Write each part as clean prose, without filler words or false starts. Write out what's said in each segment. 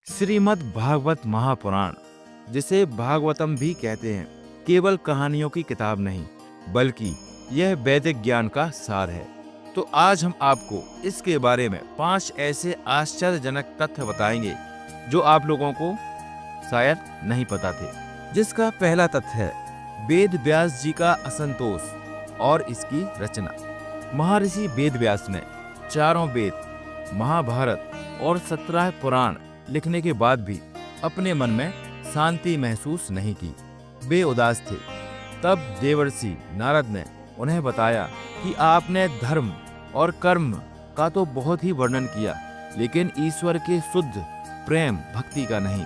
श्रीमद् भागवत महापुराण, जिसे भागवतम भी कहते हैं, केवल कहानियों की किताब नहीं, बल्कि यह वैदिक ज्ञान का सार है। तो आज हम आपको इसके बारे में 5 ऐसे आश्चर्यजनक तथ्य बताएंगे जो आप लोगों को शायद नहीं पता थे। जिसका पहला तथ्य है वेद व्यास जी का असंतोष और इसकी रचना। महर्षि वेद व्यास ने चारों वेद, महाभारत और 17 पुराण लिखने के बाद भी अपने मन में शांति महसूस नहीं की। वे उदास थे। तब देवर्षि नारद ने उन्हें बताया कि आपने धर्म और कर्म का तो बहुत ही वर्णन किया, लेकिन ईश्वर के शुद्ध प्रेम भक्ति का नहीं।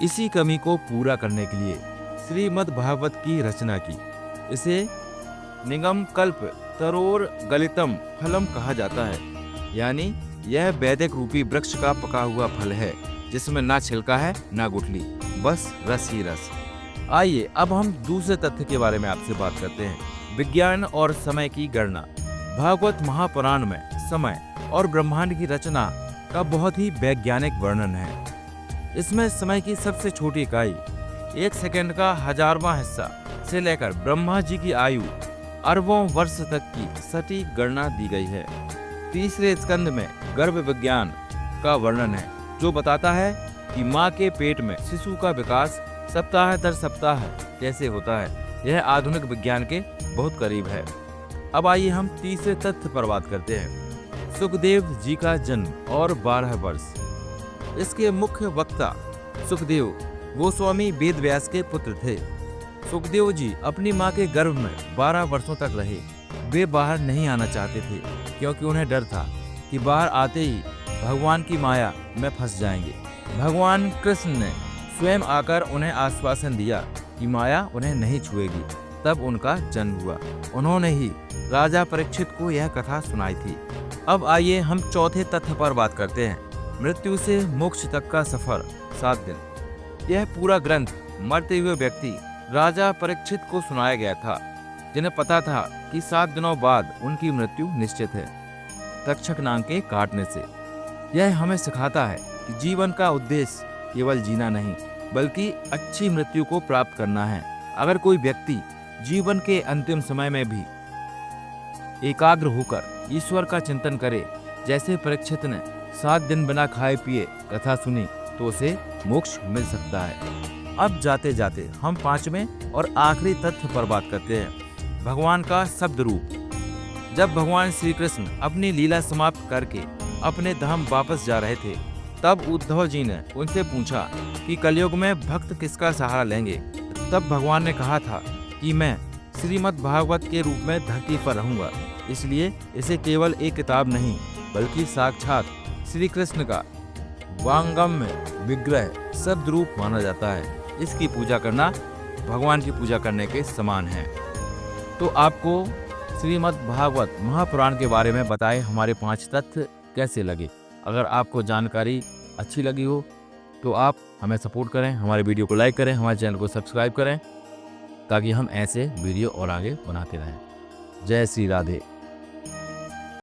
इसी कमी को पूरा करने के लिए श्रीमद् भागवत की रचना की। इसे निगम कल्प तरोर गलितम फलम कहा जाता है, यानी यह वैदिक रूपी वृक्ष का पका हुआ फल है, जिसमें ना छिलका है ना गुठली, बस रस ही रस। आइए अब हम दूसरे तथ्य के बारे में आपसे बात करते हैं, विज्ञान और समय की गणना। भागवत महापुराण में समय और ब्रह्मांड की रचना का बहुत ही वैज्ञानिक वर्णन है। इसमें समय की सबसे छोटी इकाई 1 सेकंड का 1000वां हिस्सा से लेकर ब्रह्मा जी की आयु अरबों वर्ष तक की सटीक गणना दी गई है। तीसरे स्कंद में गर्भ विज्ञान का वर्णन है, जो बताता है कि माँ के पेट में शिशु का विकास सप्ताह दर सप्ताह कैसे होता है। यह आधुनिक विज्ञान के बहुत करीब है। अब आइए हम तीसरे तथ्य पर बात करते हैं, सुखदेव जी का जन्म और 12 वर्ष। इसके मुख्य वक्ता सुखदेव गोस्वामी वेद व्यास के पुत्र थे। सुखदेव जी अपनी माँ के गर्भ में 12 वर्षों तक रहे। वे बाहर नहीं आना चाहते थे, क्योंकि उन्हें डर था कि बाहर आते ही भगवान की माया में फंस जाएंगे। भगवान कृष्ण ने स्वयं आकर उन्हें आश्वासन दिया कि माया उन्हें नहीं छुएगी। तब उनका जन्म हुआ। उन्होंने ही राजा परीक्षित को यह कथा सुनाई थी। अब आइए हम चौथे तथ्य पर बात करते हैं, मृत्यु से मोक्ष तक का सफर 7 दिन। यह पूरा ग्रंथ मरते हुए व्यक्ति राजा परीक्षित को सुनाया गया था, जिन्हें पता था कि 7 दिनों बाद उनकी मृत्यु निश्चित है, तक्षक नाग के काटने से। यह हमें सिखाता है कि जीवन का उद्देश्य केवल जीना नहीं, बल्कि अच्छी मृत्यु को प्राप्त करना है। अगर कोई व्यक्ति जीवन के अंतिम समय में भी एकाग्र होकर ईश्वर का चिंतन करे, जैसे परीक्षित ने 7 दिन बिना खाए पिए कथा सुनी, तो उसे मोक्ष मिल सकता है। अब जाते जाते हम 5वें और आखिरी तथ्य पर बात करते हैं, भगवान का शब्द रूप। जब भगवान श्री कृष्ण अपनी लीला समाप्त करके अपने धाम वापस जा रहे थे, तब उद्धव जी ने उनसे पूछा कि कलयुग में भक्त किसका सहारा लेंगे। तब भगवान ने कहा था कि मैं श्रीमद् भागवत के रूप में धरती पर रहूंगा, इसलिए इसे केवल एक किताब नहीं, बल्कि साक्षात श्री कृष्ण का वांगमय विग्रह शब्द रूप माना जाता है। इसकी पूजा करना भगवान की पूजा करने के समान है। तो आपको श्रीमद् भागवत महापुराण के बारे में बताए हमारे 5 तथ्य कैसे लगे। अगर आपको जानकारी अच्छी लगी हो तो आप हमें सपोर्ट करें, हमारे वीडियो को लाइक करें, हमारे चैनल को सब्सक्राइब करें, ताकि हम ऐसे वीडियो और आगे बनाते रहें। जय श्री राधे।